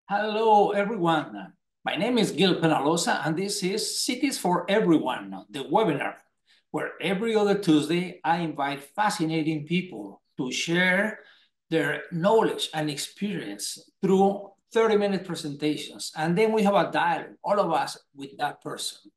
Hello, everyone. My name is Gil Penalosa, and this is Cities for Everyone, the webinar, where every other Tuesday I invite fascinating people to share their knowledge and experience through 30-minute presentations. And then we have a dialogue, all of us, with that person.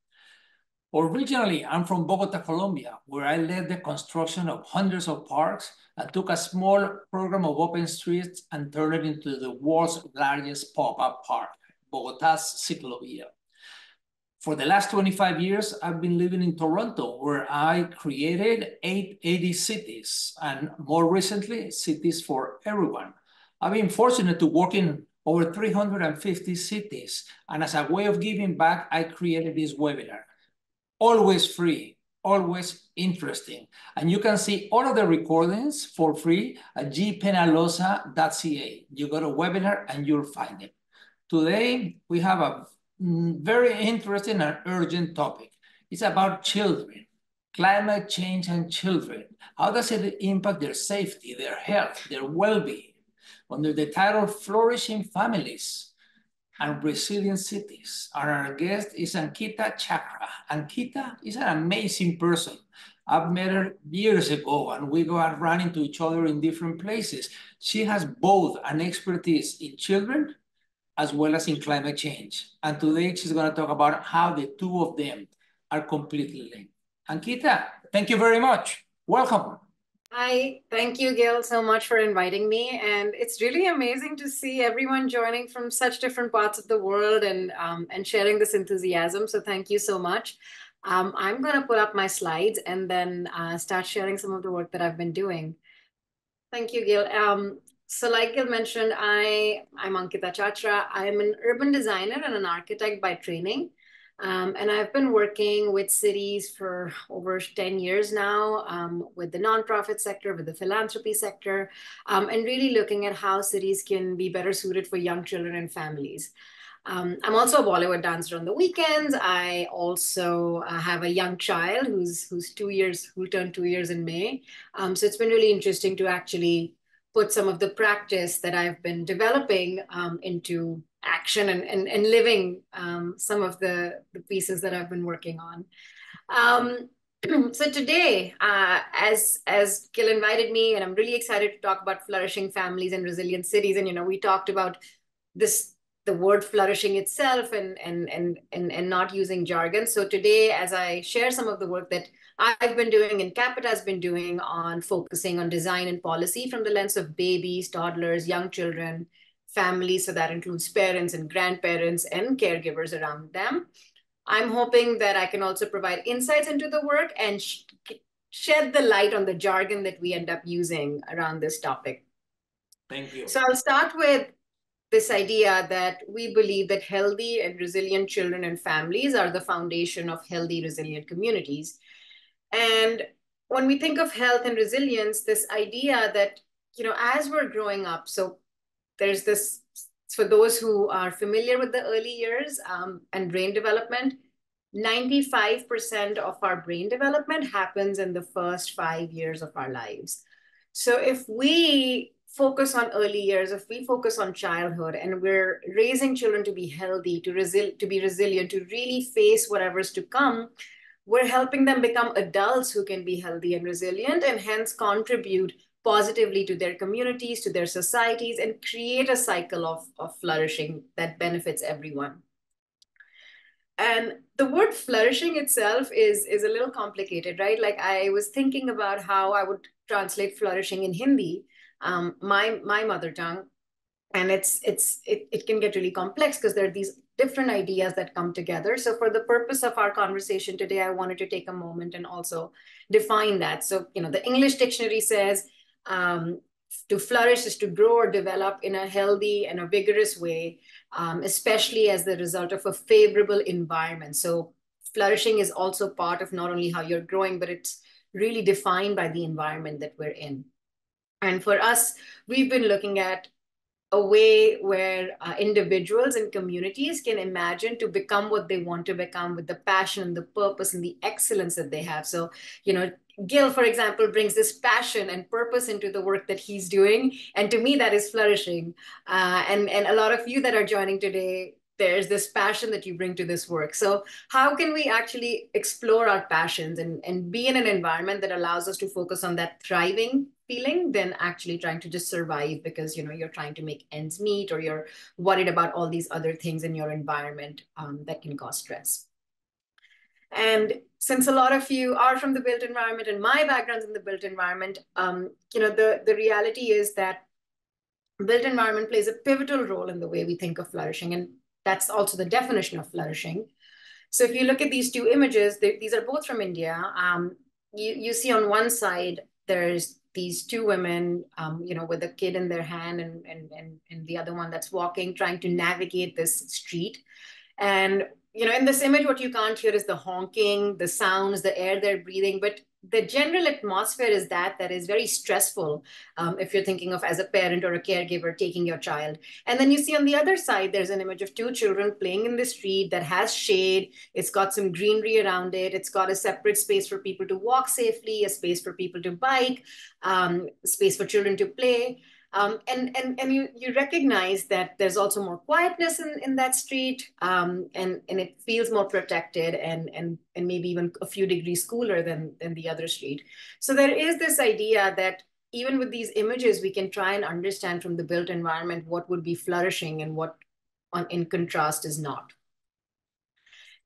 Originally, I'm from Bogota, Colombia, where I led the construction of hundreds of parks and took a small program of open streets and turned it into the world's largest pop-up park, Bogota's Ciclovia. For the last 25 years, I've been living in Toronto, where I created 880 cities, and more recently, Cities for Everyone. I've been fortunate to work in over 350 cities, and as a way of giving back, I created this webinar. Always free, always interesting. And you can see all of the recordings for free at gpenalosa.ca. You go to webinar and you'll find it. Today, we have a very interesting and urgent topic. It's about children, climate change and children. How does it impact their safety, their health, their well-being? Under the title Flourishing Families and Resilient Cities. Our guest is Ankita Chachra. Ankita is an amazing person. I've met her years ago and we go and run into each other in different places. She has both an expertise in children as well as in climate change. And today she's gonna talk about how the two of them are completely linked. Ankita, thank you very much. Welcome. Hi, thank you, Gil, so much for inviting me. And it's really amazing to see everyone joining from such different parts of the world and sharing this enthusiasm. So thank you so much. I'm going to put up my slides and then start sharing some of the work that I've been doing. Thank you, Gil. So like Gil mentioned, I'm Ankita Chachra. I'm an urban designer and an architect by training. And I've been working with cities for over 10 years now, with the nonprofit sector, with the philanthropy sector, and really looking at how cities can be better suited for young children and families. I'm also a Bollywood dancer on the weekends. I also have a young child who's 2 years, who turned 2 years in May. So it's been really interesting to actually put some of the practice that I've been developing into action and living some of the pieces that I've been working on. So today, as Gil invited me, and I'm really excited to talk about flourishing families and resilient cities. And we talked about the word flourishing itself and not using jargon. So today, as I share some of the work that I've been doing and Capita has been doing on focusing on design and policy from the lens of babies, toddlers, young children, families, so that includes parents and grandparents and caregivers around them. I'm hoping that I can also provide insights into the work and shed the light on the jargon that we end up using around this topic. Thank you. So I'll start with this idea that we believe that healthy and resilient children and families are the foundation of healthy, resilient communities. And when we think of health and resilience, this idea that, as we're growing up, so there's this, for those who are familiar with the early years and brain development, 95% of our brain development happens in the first 5 years of our lives. So if we focus on early years, if we focus on childhood and we're raising children to be healthy, to be resilient, to really face whatever's to come, we're helping them become adults who can be healthy and resilient and hence contribute positively to their communities, to their societies, and create a cycle of flourishing that benefits everyone. And the word flourishing itself is a little complicated, right? Like I was thinking about how I would translate flourishing in Hindi, my mother tongue, and it can get really complex because there are these different ideas that come together. So for the purpose of our conversation today, I wanted to take a moment and also define that. So, the English dictionary says to flourish is to grow or develop in a healthy and a vigorous way, especially as the result of a favorable environment. So flourishing is also part of not only how you're growing, but it's really defined by the environment that we're in. And for us, we've been looking at a way where individuals and communities can imagine to become what they want to become with the passion and the purpose and the excellence that they have. So, Gil, for example, brings this passion and purpose into the work that he's doing. And to me, that is flourishing. And a lot of you that are joining today, there's this passion that you bring to this work. So how can we actually explore our passions and be in an environment that allows us to focus on that thriving feeling than actually trying to just survive because, you're trying to make ends meet or you're worried about all these other things in your environment that can cause stress. And since a lot of you are from the built environment and my background's in the built environment, the reality is that built environment plays a pivotal role in the way we think of flourishing. And that's also the definition of flourishing. So if you look at these two images, these are both from India. You see on one side, there's these two women, with a kid in their hand and the other one that's walking, trying to navigate this street. And, in this image, what you can't hear is the honking, the sounds, the air they're breathing, but the general atmosphere is that is very stressful if you're thinking of as a parent or a caregiver taking your child. And then you see on the other side, there's an image of two children playing in the street that has shade. It's got some greenery around it. It's got a separate space for people to walk safely, a space for people to bike, space for children to play. And you recognize that there's also more quietness in that street, and it feels more protected and maybe even a few degrees cooler than the other street. So there is this idea that even with these images, we can try and understand from the built environment what would be flourishing and what in contrast is not.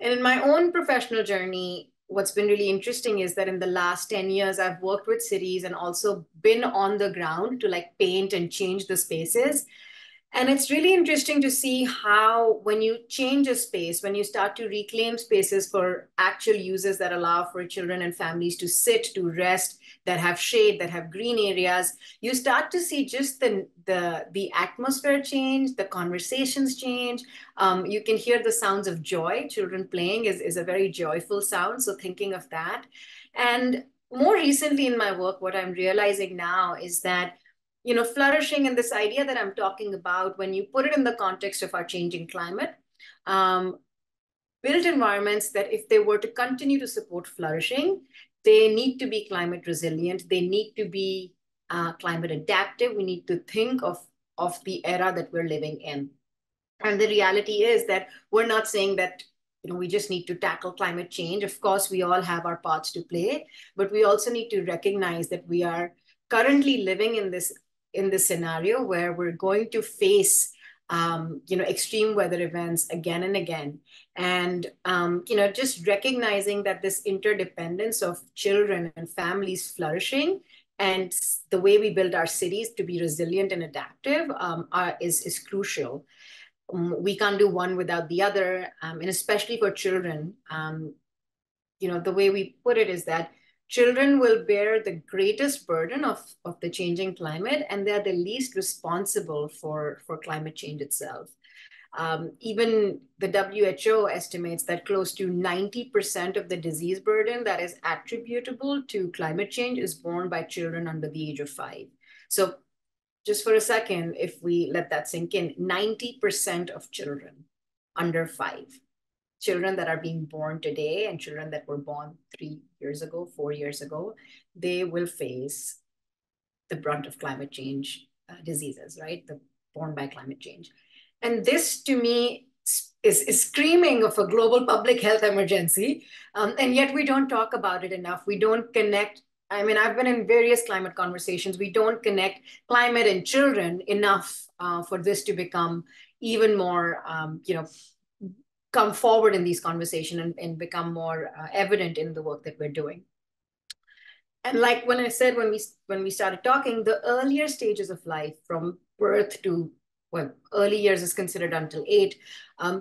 And in my own professional journey, what's been really interesting is that in the last 10 years, I've worked with cities and also been on the ground to paint and change the spaces. And it's really interesting to see how when you change a space, when you start to reclaim spaces for actual uses that allow for children and families to sit, to rest, that have shade, that have green areas, you start to see just the atmosphere change, the conversations change. You can hear the sounds of joy. Children playing is a very joyful sound. So thinking of that. And more recently in my work, what I'm realizing now is that flourishing and this idea that I'm talking about, when you put it in the context of our changing climate, built environments that if they were to continue to support flourishing, they need to be climate resilient. They need to be climate adaptive. We need to think of the era that we're living in. And the reality is that we're not saying that we just need to tackle climate change. Of course, we all have our parts to play, but we also need to recognize that we are currently living in this scenario where we're going to face extreme weather events again and again. And just recognizing that this interdependence of children and families flourishing and the way we build our cities to be resilient and adaptive is crucial. We can't do one without the other, and especially for children. The way we put it is that children will bear the greatest burden of the changing climate, and they're the least responsible for climate change itself. Even the WHO estimates that close to 90% of the disease burden that is attributable to climate change is borne by children under the age of 5. So just for a second, if we let that sink in, 90% of children under 5, children that are being born today and children that were born 3 years ago, 4 years ago, they will face the brunt of climate change diseases, right? Born by climate change. And this to me is screaming of a global public health emergency. And yet we don't talk about it enough. We don't connect. I mean, I've been in various climate conversations. We don't connect climate and children enough for this to become even more, come forward in these conversations and become more evident in the work that we're doing. And like when I said, when we started talking, the earlier stages of life from birth to, well, early years is considered until 8,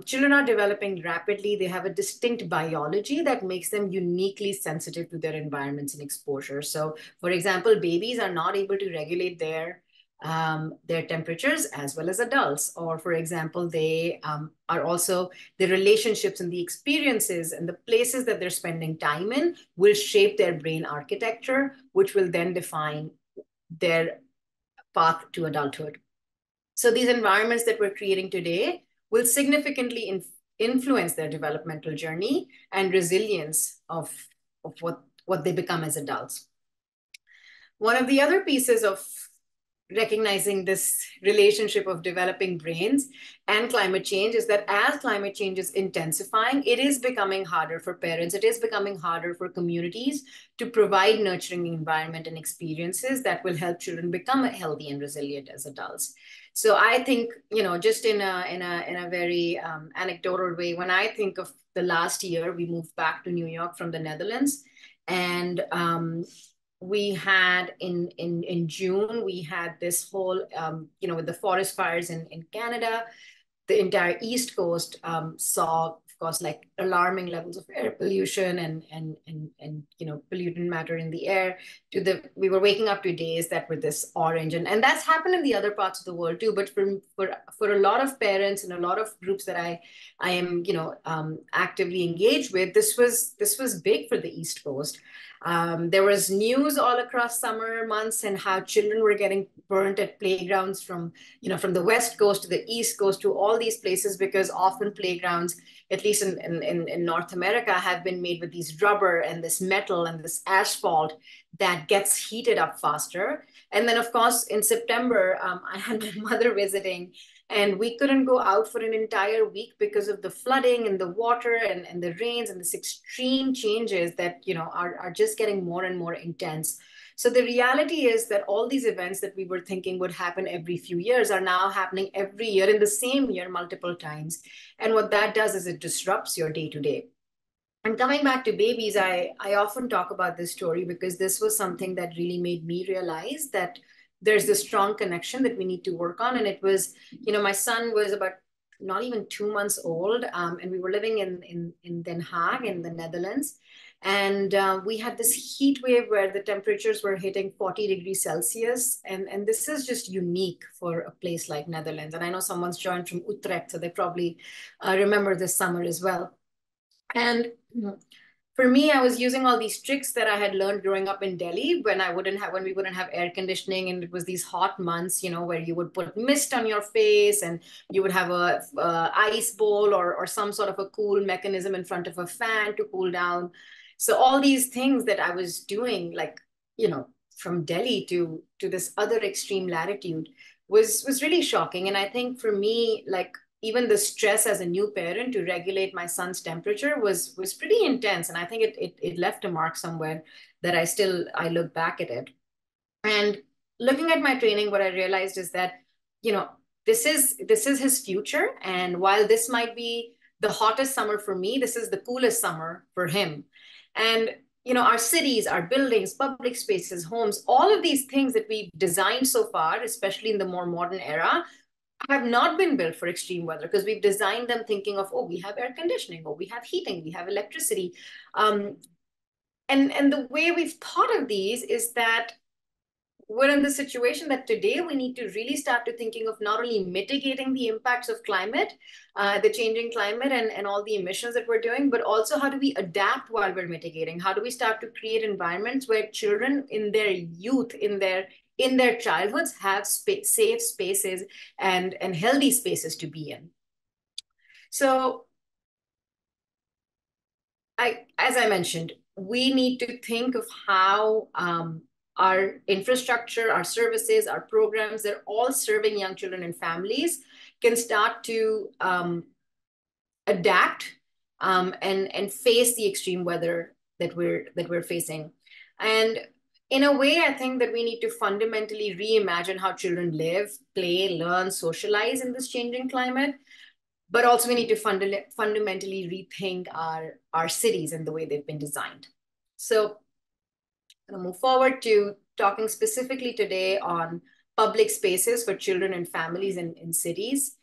children are developing rapidly. They have a distinct biology that makes them uniquely sensitive to their environments and exposure. So for example, babies are not able to regulate their temperatures as well as adults. Or for example, they are also, the relationships and the experiences and the places that they're spending time in will shape their brain architecture, which will then define their path to adulthood. So these environments that we're creating today will significantly influence their developmental journey and resilience of what what they become as adults. One of the other pieces of recognizing this relationship of developing brains and climate change is that as climate change is intensifying, it is becoming harder for parents, it is becoming harder for communities to provide nurturing environment and experiences that will help children become healthy and resilient as adults. So I think, just in a very anecdotal way, when I think of the last year, we moved back to New York from the Netherlands, and we had in June, we had this whole, with the forest fires in Canada, the entire East Coast saw, of course, like alarming levels of air pollution and pollutant matter in the air. We were waking up to days that were this orange, and that's happened in the other parts of the world too. But for a lot of parents and a lot of groups that I am actively engaged with, this was big for the East Coast. There was news all across summer months and how children were getting burnt at playgrounds from the West Coast to the East Coast to all these places, because often playgrounds, at least in North America, have been made with these rubber and this metal and this asphalt that gets heated up faster. And then, of course, in September, I had my mother visiting, and we couldn't go out for an entire week because of the flooding and the water and the rains and this extreme changes that are just getting more and more intense. So the reality is that all these events that we were thinking would happen every few years are now happening every year, in the same year, multiple times. And what that does is it disrupts your day-to-day. And coming back to babies, I often talk about this story because this was something that really made me realize that there's this strong connection that we need to work on. And it was, my son was about not even 2 months old, and we were living in Den Haag in the Netherlands. And we had this heat wave where the temperatures were hitting 40 degrees Celsius. And this is just unique for a place like Netherlands. And I know someone's joined from Utrecht, so they probably remember this summer as well. And for me, I was using all these tricks that I had learned growing up in Delhi when we wouldn't have air conditioning, and it was these hot months, where you would put mist on your face and you would have a ice bowl or some sort of a cool mechanism in front of a fan to cool down. So all these things that I was doing, like, from Delhi to this other extreme latitude was really shocking. And I think for me, like, even the stress as a new parent to regulate my son's temperature was pretty intense. And I think it left a mark somewhere that I look back at it. And looking at my training, what I realized is that, this is his future. And while this might be the hottest summer for me, this is the coolest summer for him. And our cities, our buildings, public spaces, homes, all of these things that we've designed so far, especially in the more modern era, have not been built for extreme weather, because we've designed them thinking of, we have air conditioning, we have heating, we have electricity. And the way we've thought of these is that we're in the situation that today we need to really start to thinking of not only mitigating the impacts of climate, the changing climate and all the emissions that we're doing, but also how do we adapt while we're mitigating? How do we start to create environments where children in their youth, in their childhoods, have safe spaces and healthy spaces to be in? So as I mentioned, we need to think of how our infrastructure, our services, our programs, they're all serving young children and families, can start to adapt and face the extreme weather that we're facing. And in a way, I think that we need to fundamentally reimagine how children live, play, learn, socialize in this changing climate. But also we need to fundamentally rethink our cities and the way they've been designed. So I'm going to move forward to talking specifically today on public spaces for children and families in cities.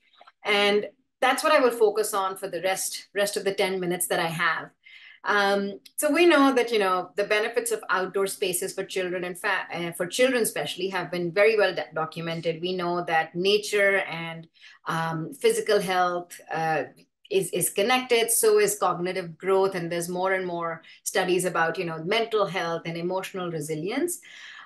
And that's what I will focus on for the rest of the 10 minutes that I have. So we know that, the benefits of outdoor spaces for children and for children especially have been very well documented. We know that nature and physical health is connected, so is cognitive growth. And there's more and more studies about, mental health and emotional resilience.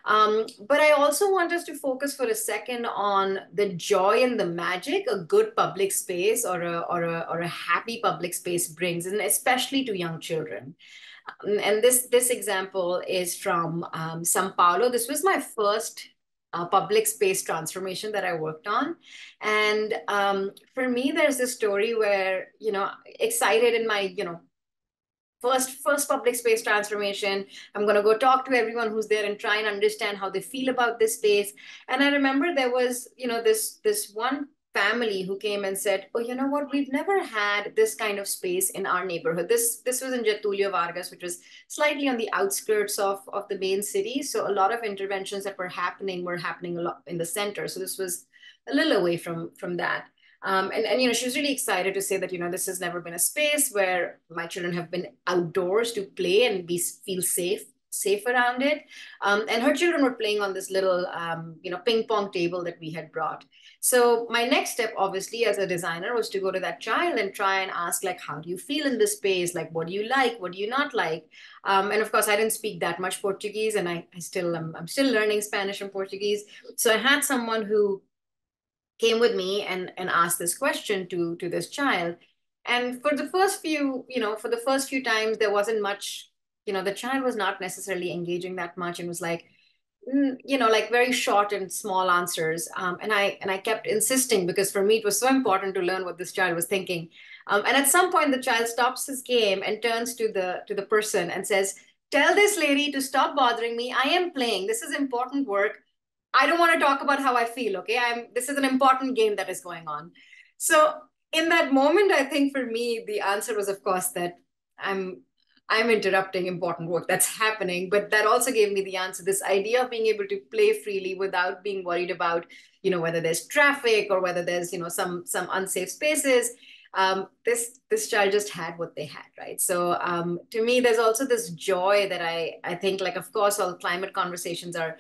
But I also want us to focus for a second on the joy and the magic a good public space or a happy public space brings, and especially to young children. And this example is from Sao Paulo. This was my first public space transformation that I worked on. And for me, there's this story where, excited in my, first public space transformation. I'm going to go talk to everyone who's there and try and understand how they feel about this space. And I remember there was, this one family who came and said, oh, you know what, we've never had this kind of space in our neighborhood. This was in Getulio Vargas, which was slightly on the outskirts of the main city. So a lot of interventions that were happening a lot in the center. So this was a little away from that. And she was really excited to say that, this has never been a space where my children have been outdoors to play and feel safe around it. And her children were playing on this little, ping pong table that we had brought. So my next step, obviously, as a designer, was to go to that child and try and ask, like, how do you feel in this space? Like, what do you like? What do you not like? And of course, I didn't speak that much Portuguese, and I'm still learning Spanish and Portuguese. So I had someone who came with me and asked this question to this child. And for the first few times, there wasn't much, the child was not necessarily engaging that much and was like, like very short and small answers. And I kept insisting, because for me, it was so important to learn what this child was thinking. And at some point, the child stops his game and turns to the person and says, tell this lady to stop bothering me. I am playing. This is important work. I don't want to talk about how I feel, okay? This is an important game that is going on. So in that moment, I think for me, the answer was, of course, that I'm interrupting important work that's happening. But that also gave me the answer, this idea of being able to play freely without being worried about, whether there's traffic or whether there's, some unsafe spaces. This child just had what they had, right? So to me, there's also this joy that I think, like, of course, all climate conversations are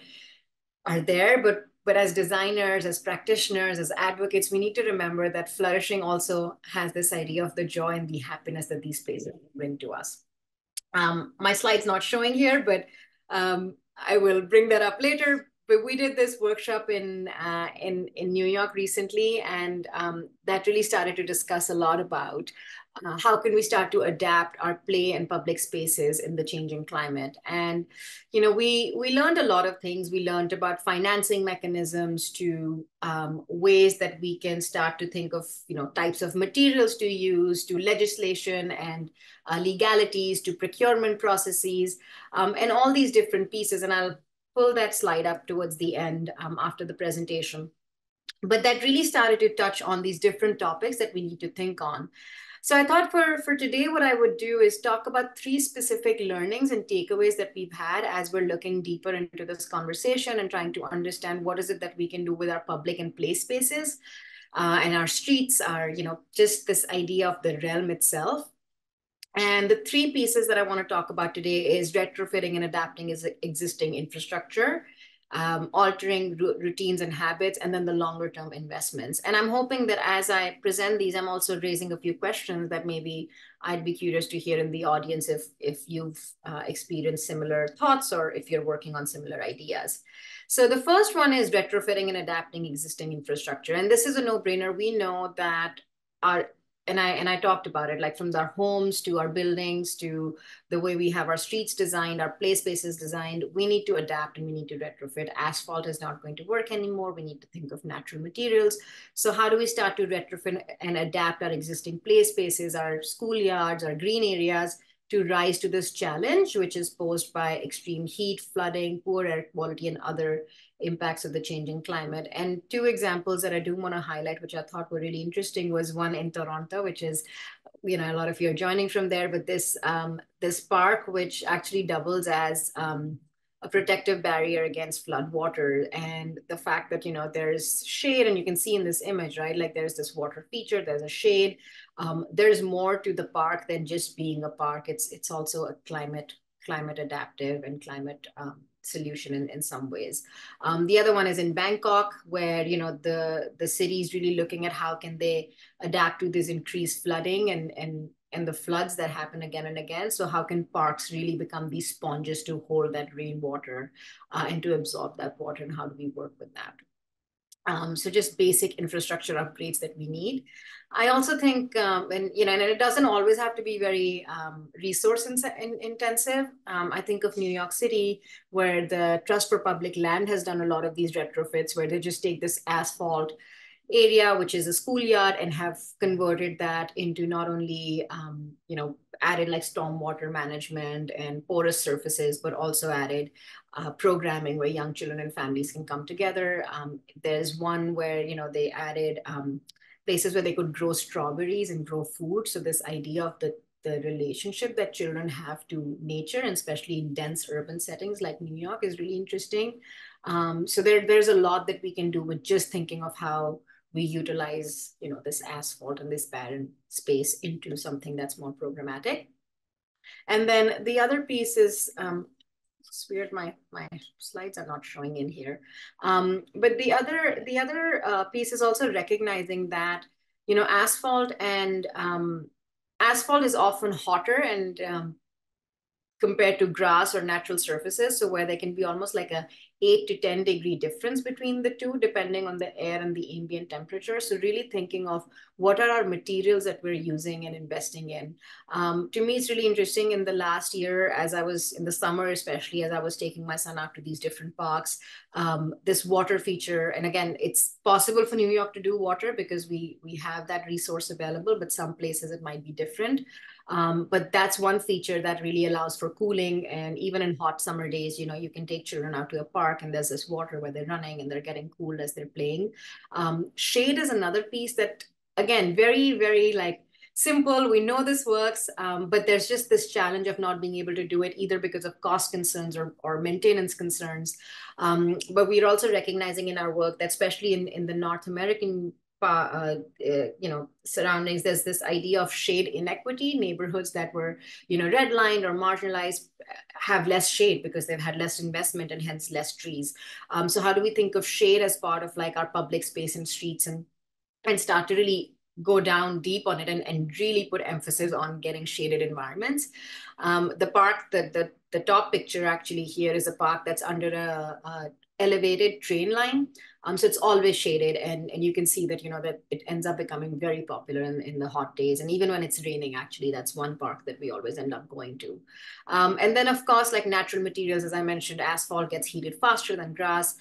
there, but as designers, as practitioners, as advocates, we need to remember that flourishing also has this idea of the joy and the happiness that these spaces bring to us. My slide's not showing here, but I will bring that up later. But we did this workshop in New York recently, and that really started to discuss a lot about how can we start to adapt our play and public spaces in the changing climate. And we learned a lot of things. We learned about financing mechanisms, to ways that we can start to think of types of materials to use, to legislation and legalities, to procurement processes, and all these different pieces. And I'll pull that slide up towards the end after the presentation. But that really started to touch on these different topics that we need to think on. So I thought for today, what I would do is talk about 3 specific learnings and takeaways that we've had as we're looking deeper into this conversation and trying to understand what is it that we can do with our public and play spaces and our streets, our, just this idea of the realm itself. And the 3 pieces that I want to talk about today is retrofitting and adapting existing infrastructure, altering routines and habits, and then the longer term investments. And I'm hoping that as I present these, I'm also raising a few questions that maybe I'd be curious to hear in the audience if you've experienced similar thoughts or if you're working on similar ideas. So the first one is retrofitting and adapting existing infrastructure. And this is a no-brainer. We know that and I talked about it, like from our homes to our buildings to the way we have our streets designed, our play spaces designed, we need to adapt and we need to retrofit. Asphalt is not going to work anymore. We need to think of natural materials. So how do we start to retrofit and adapt our existing play spaces, our schoolyards, our green areas, to rise to this challenge, which is posed by extreme heat, flooding, poor air quality, and other impacts of the changing climate. And 2 examples that I do want to highlight, which I thought were really interesting, was one in Toronto, which is, a lot of you are joining from there, but this park, which actually doubles as a protective barrier against flood water. And the fact that, there's shade, and you can see in this image, right? Like there's this water feature, there's a shade. There's more to the park than just being a park. It's also a climate adaptive and climate solution in some ways. The other one is in Bangkok, where the city is really looking at how can they adapt to this increased flooding and and the floods that happen again and again. So how can parks really become these sponges to hold that rainwater and to absorb that water, and how do we work with that? So just basic infrastructure upgrades that we need. I also think, and it doesn't always have to be very resource intensive. I think of New York City, where the Trust for Public Land has done a lot of these retrofits, where they just take this asphalt area, which is a schoolyard, and have converted that into not only, added like stormwater management and porous surfaces, but also added programming where young children and families can come together. There's one where, they added places where they could grow strawberries and grow food. So this idea of the relationship that children have to nature, and especially in dense urban settings like New York, is really interesting. So there's a lot that we can do with just thinking of how we utilize, this asphalt and this barren space into something that's more programmatic. And then the other piece is, it's weird, my slides are not showing in here. But the other piece is also recognizing that, asphalt is often hotter and compared to grass or natural surfaces. So where there can be almost like a 8 to 10 degree difference between the two, depending on the air and the ambient temperature. So really thinking of what are our materials that we're using and investing in. To me, it's really interesting. In the last year, as I was in the summer, especially as I was taking my son out to these different parks, this water feature, and again, it's possible for New York to do water because we have that resource available, but some places it might be different. But that's one feature that really allows for cooling. And even in hot summer days, you can take children out to a park and there's this water where they're running and they're getting cool as they're playing. Shade is another piece that, again, very, very like simple. We know this works, but there's just this challenge of not being able to do it either because of cost concerns or maintenance concerns. But we're also recognizing in our work that especially in the North American surroundings, there's this idea of shade inequity. Neighborhoods that were, redlined or marginalized have less shade because they've had less investment and hence less trees. So how do we think of shade as part of like our public space and streets and start to really go down deep on it and really put emphasis on getting shaded environments? The park, the top picture actually here is a park that's under a elevated train line. So it's always shaded, and you can see that, that it ends up becoming very popular in the hot days. And even when it's raining, actually, that's one park that we always end up going to. And then, of course, like natural materials, as I mentioned, asphalt gets heated faster than grass.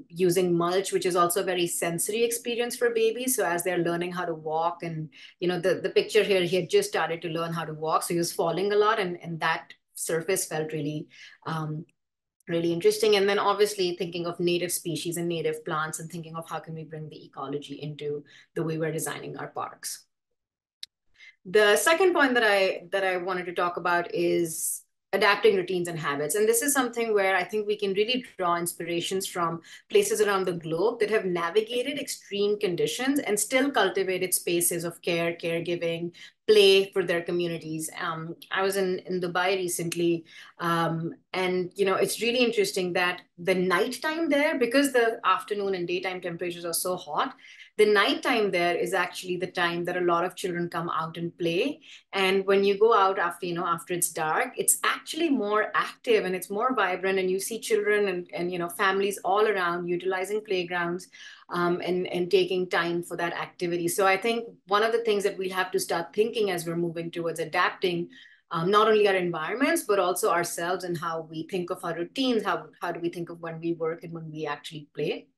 Using mulch, which is also a very sensory experience for babies. So as they're learning how to walk, and, the picture here, he had just started to learn how to walk. So he was falling a lot, and that surface felt really really interesting. And then obviously thinking of native species and native plants and thinking of how can we bring the ecology into the way we're designing our parks. The second point that I wanted to talk about is adapting routines and habits. And this is something where I think we can really draw inspirations from places around the globe that have navigated extreme conditions and still cultivated spaces of care, caregiving, play for their communities. I was in Dubai recently, and it's really interesting that the nighttime there, because the afternoon and daytime temperatures are so hot, the nighttime there is actually the time that a lot of children come out and play. And when you go out after, after it's dark, it's actually more active and it's more vibrant. And you see children and families all around utilizing playgrounds and taking time for that activity. So I think one of the things that we have to start thinking as we're moving towards adapting not only our environments, but also ourselves and how we think of our routines, how do we think of when we work and when we actually play.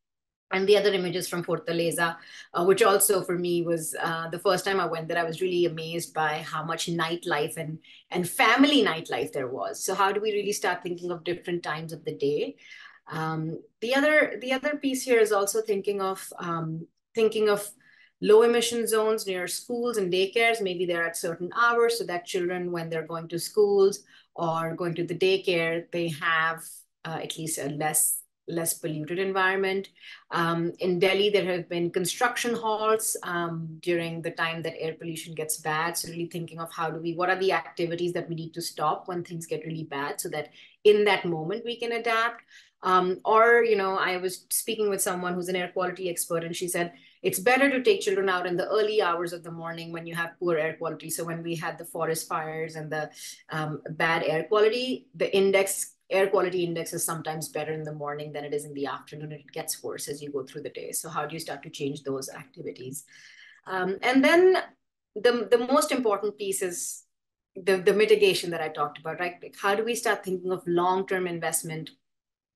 And the other images from Fortaleza, which also for me was the first time I went there, I was really amazed by how much nightlife and family nightlife there was. So how do we really start thinking of different times of the day? The other piece here is also thinking of low emission zones near schools and daycares. Maybe they're at certain hours so that children, when they're going to schools or going to the daycare, they have at least a less polluted environment. In Delhi, there have been construction halts during the time that air pollution gets bad. So really thinking of what are the activities that we need to stop when things get really bad so that in that moment we can adapt. Or, I was speaking with someone who's an air quality expert, and she said it's better to take children out in the early hours of the morning when you have poor air quality. So when we had the forest fires and the bad air quality, the air quality index is sometimes better in the morning than it is in the afternoon, and it gets worse as you go through the day. So how do you start to change those activities? And then the most important piece is the mitigation that I talked about, right? Like, how do we start thinking of long-term investment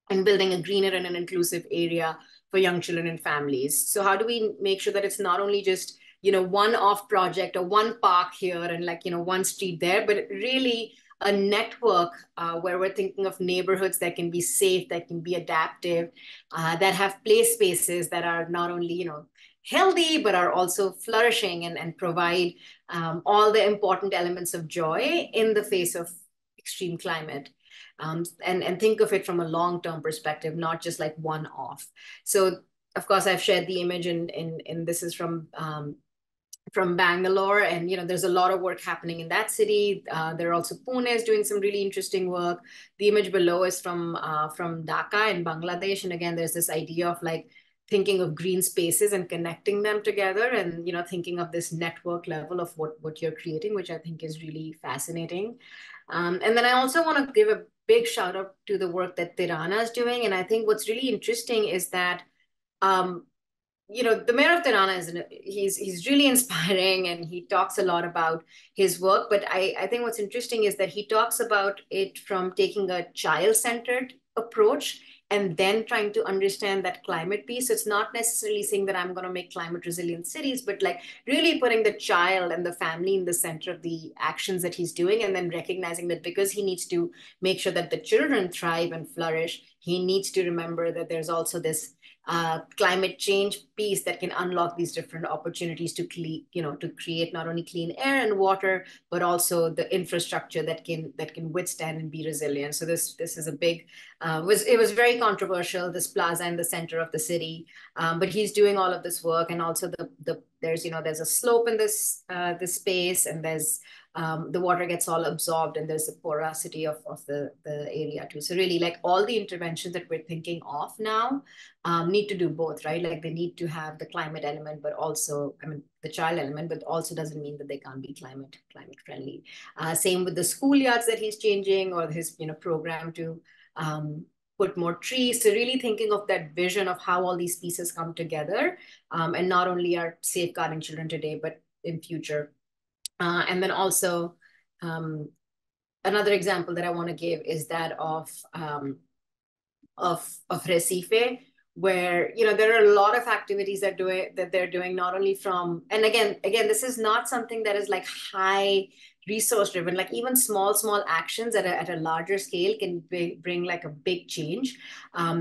and building a greener and an inclusive area for young children and families? So how do we make sure that it's not only just, one-off project or one park here and one street there, but really a network where we're thinking of neighborhoods that can be safe, that can be adaptive, that have play spaces that are not only, healthy, but are also flourishing and provide all the important elements of joy in the face of extreme climate. And think of it from a long-term perspective, not just like one-off. So, of course, I've shared the image, and this is from Bangalore, and there's a lot of work happening in that city. There are also Pune is doing some really interesting work. The image below is from Dhaka in Bangladesh, and again, there's this idea of like thinking of green spaces and connecting them together, and thinking of this network level of what you're creating, which I think is really fascinating. And then I also want to give a big shout out to the work that Tirana is doing. And I think what's really interesting is that, the mayor of Tirana he's really inspiring, and he talks a lot about his work. But I think what's interesting is that he talks about it from taking a child-centered approach and then trying to understand that climate piece. So it's not necessarily saying that I'm going to make climate resilient cities, but like really putting the child and the family in the center of the actions that he's doing, and then recognizing that because he needs to make sure that the children thrive and flourish, he needs to remember that there's also this climate change piece that can unlock these different opportunities to to create not only clean air and water, but also the infrastructure that can withstand and be resilient. So this is a big it was very controversial, this plaza in the center of the city, but he's doing all of this work. And also there's a slope in this space, and there's the water gets all absorbed, and there's a porosity of the area too. So really, like, all the interventions that we're thinking of now need to do both, right? Like, they need to have the climate element, but also, I mean, the child element, but also doesn't mean that they can't be climate friendly. Same with the schoolyards that he's changing, or his program to put more trees. So really thinking of that vision of how all these pieces come together, and not only are safeguarding children today, but in future. And then also, another example that I want to give is that of Recife, where there are a lot of activities that they're doing, not only from, and again, this is not something that is like high resource driven. Like, even small actions at a larger scale can bring like a big change.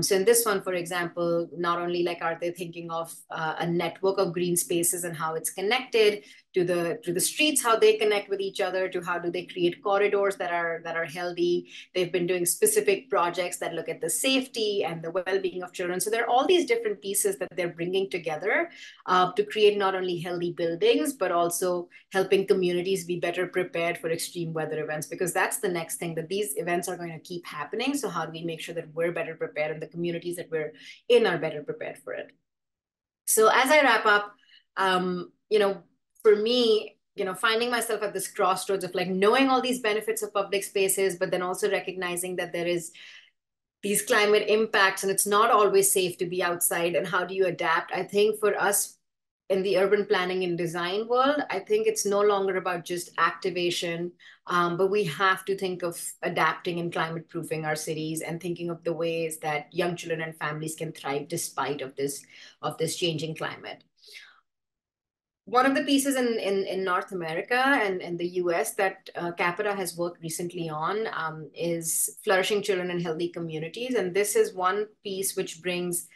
So in this one, for example, not only like are they thinking of a network of green spaces and how it's connected to the streets, how they connect with each other, to how do they create corridors that are healthy. They've been doing specific projects that look at the safety and the well-being of children. So there are all these different pieces that they're bringing together to create not only healthy buildings, but also helping communities be better prepared for extreme weather events, because that's the next thing, that these events are going to keep happening. So how do we make sure that we're better prepared, and the communities that we're in are better prepared for it? So as I wrap up, for me, finding myself at this crossroads of like knowing all these benefits of public spaces, but then also recognizing that there is these climate impacts and it's not always safe to be outside, and how do you adapt? I think for us in the urban planning and design world, I think it's no longer about just activation, but we have to think of adapting and climate proofing our cities, and thinking of the ways that young children and families can thrive despite of this changing climate. One of the pieces in North America and the US that Capita has worked recently on is flourishing children in healthy communities. And this is one piece which brings,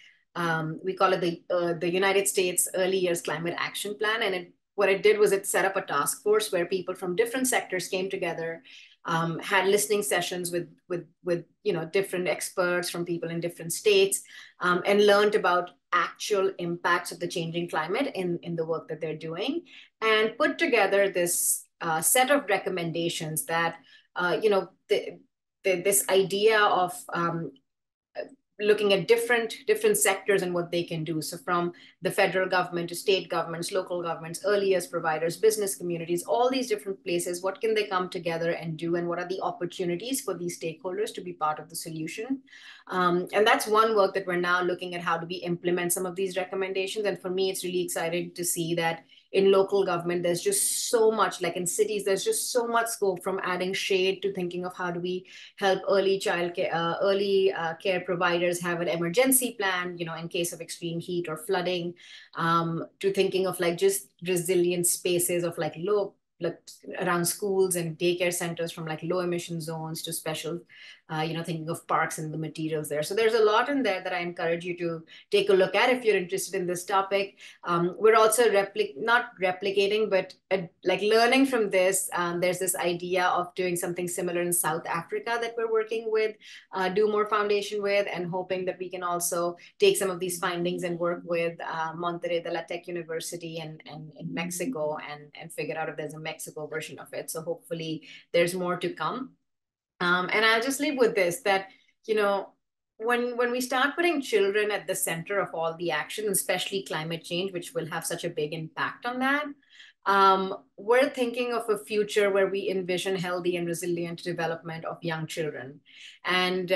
we call it the United States Early Years Climate Action Plan. And what it did was it set up a task force where people from different sectors came together, had listening sessions with different experts from people in different states, and learned about actual impacts of the changing climate in the work that they're doing, and put together this set of recommendations that this idea of looking at different sectors and what they can do. So from the federal government to state governments, local governments, early years providers, business communities, all these different places, what can they come together and do? And what are the opportunities for these stakeholders to be part of the solution? And that's one work that we're now looking at, how do we implement some of these recommendations. And for me, it's really exciting to see that in local government, there's just so much, like in cities, there's just so much scope, from adding shade to thinking of how do we help early child care, care providers have an emergency plan, in case of extreme heat or flooding, to thinking of like just resilient spaces of like around schools and daycare centers, from like low emission zones to special, thinking of parks and the materials there. So there's a lot in there that I encourage you to take a look at if you're interested in this topic. We're also not replicating, but like learning from this. There's this idea of doing something similar in South Africa that we're working with, Do More Foundation with, and hoping that we can also take some of these findings and work with Monterrey de la Tech University and in Mexico, and figure out if there's a Mexico version of it. So hopefully there's more to come. And I'll just leave with this, that, when we start putting children at the center of all the action, especially climate change, which will have such a big impact on that, we're thinking of a future where we envision healthy and resilient development of young children. And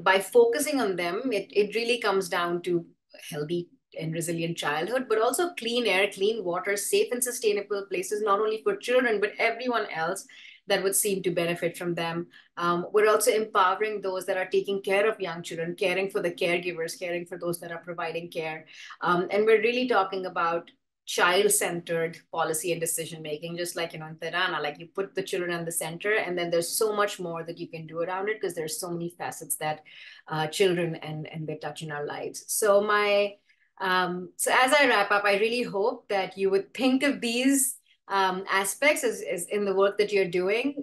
by focusing on them, it really comes down to healthy and resilient childhood, but also clean air, clean water, safe and sustainable places, not only for children, but everyone else that would seem to benefit from them. We're also empowering those that are taking care of young children, caring for the caregivers, caring for those that are providing care. And we're really talking about child-centered policy and decision-making, just like, in Tirana, like you put the children in the center, and then there's so much more that you can do around it, because there's so many facets that children and they touch in our lives. So so as I wrap up, I really hope that you would think of these aspects as in the work that you're doing,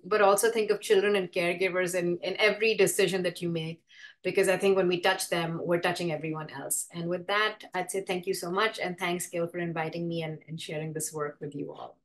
but also think of children and caregivers in every decision that you make, because I think when we touch them, we're touching everyone else. And with that, I'd say thank you so much. And thanks, Gil, for inviting me and sharing this work with you all.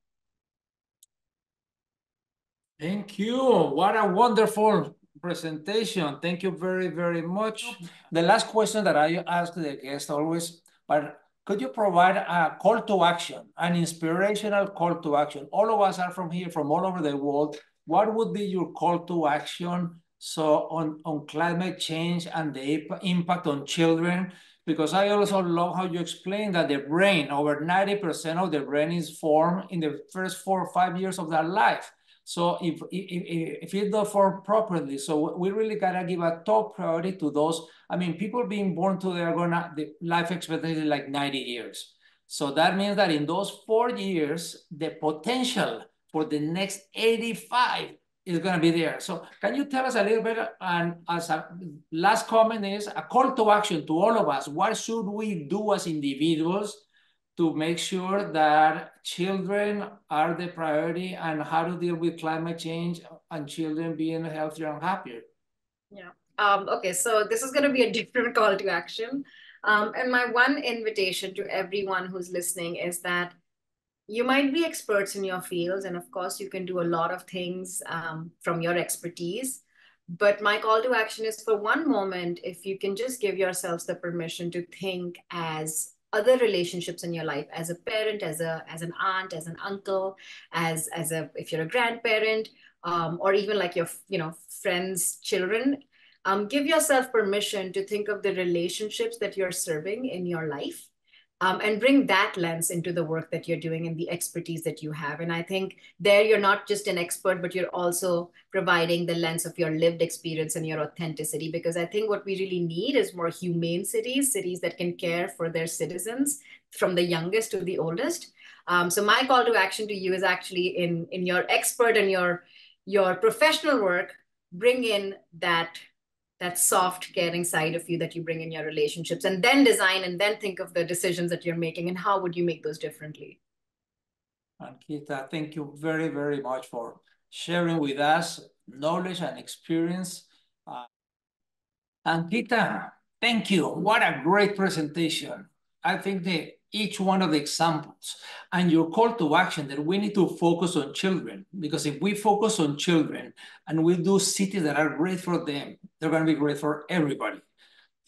Thank you. What a wonderful presentation. Thank you very, very much. The last question that I ask the guest always, but could you provide a call to action, an inspirational call to action? All of us are from here, from all over the world. What would be your call to action on climate change and the impact on children? Because I also love how you explain that the brain, over 90% of the brain is formed in the first 4 or 5 years of their life. So if it's not formed properly, so we really gotta give a top priority to those. I mean, people being born today are the life expectancy is like 90 years. So that means that in those 4 years, the potential for the next 85 is gonna be there. So can you tell us a little bit, and as a last comment is a call to action to all of us, what should we do as individuals to make sure that children are the priority, and how to deal with climate change and children being healthier and happier? Yeah. Okay, so this is going to be a different call to action. And my one invitation to everyone who's listening is that you might be experts in your fields, and of course, you can do a lot of things from your expertise. But my call to action is, for one moment, if you can just give yourselves the permission to think as other relationships in your life, as a parent, as an aunt, as an uncle, if you're a grandparent, or even like your friends' children. Give yourself permission to think of the relationships that you're serving in your life, and bring that lens into the work that you're doing and the expertise that you have. And I think there you're not just an expert, but you're also providing the lens of your lived experience and your authenticity. Because I think what we really need is more humane cities that can care for their citizens, from the youngest to the oldest. So my call to action to you is actually in your expert and your professional work, bring in that soft, caring side of you that you bring in your relationships, and then design and then think of the decisions that you're making and how would you make those differently. Ankita, thank you very, very much for sharing with us knowledge and experience. Ankita, thank you. What a great presentation. I think that each one of the examples and your call to action, that we need to focus on children, because if we focus on children and we do cities that are great for them, they're going to be great for everybody.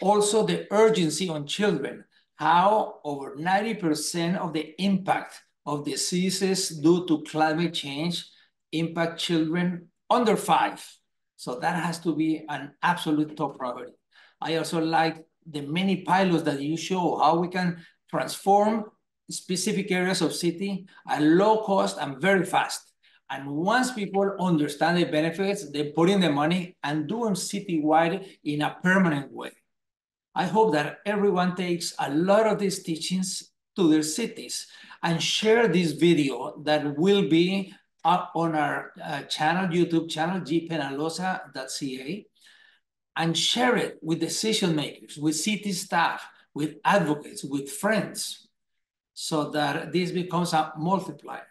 Also, the urgency on children, how over 90% of the impact of diseases due to climate change impact children under 5. So that has to be an absolute top priority. I also like the many pilots that you show, how we can transform specific areas of city at low cost and very fast. And once people understand the benefits, they put in the money and do them citywide in a permanent way. I hope that everyone takes a lot of these teachings to their cities and share this video that will be up on our channel, YouTube channel, gpenalosa.ca, and share it with decision makers, with city staff, with advocates, with friends, so that this becomes a multiplier.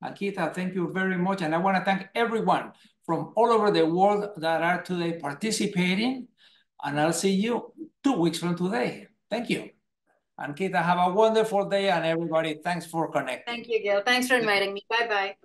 Ankita, thank you very much. And I want to thank everyone from all over the world that are today participating. And I'll see you 2 weeks from today. Thank you. Ankita, have a wonderful day. And everybody, thanks for connecting. Thank you, Gil. Thanks for inviting me. Bye-bye.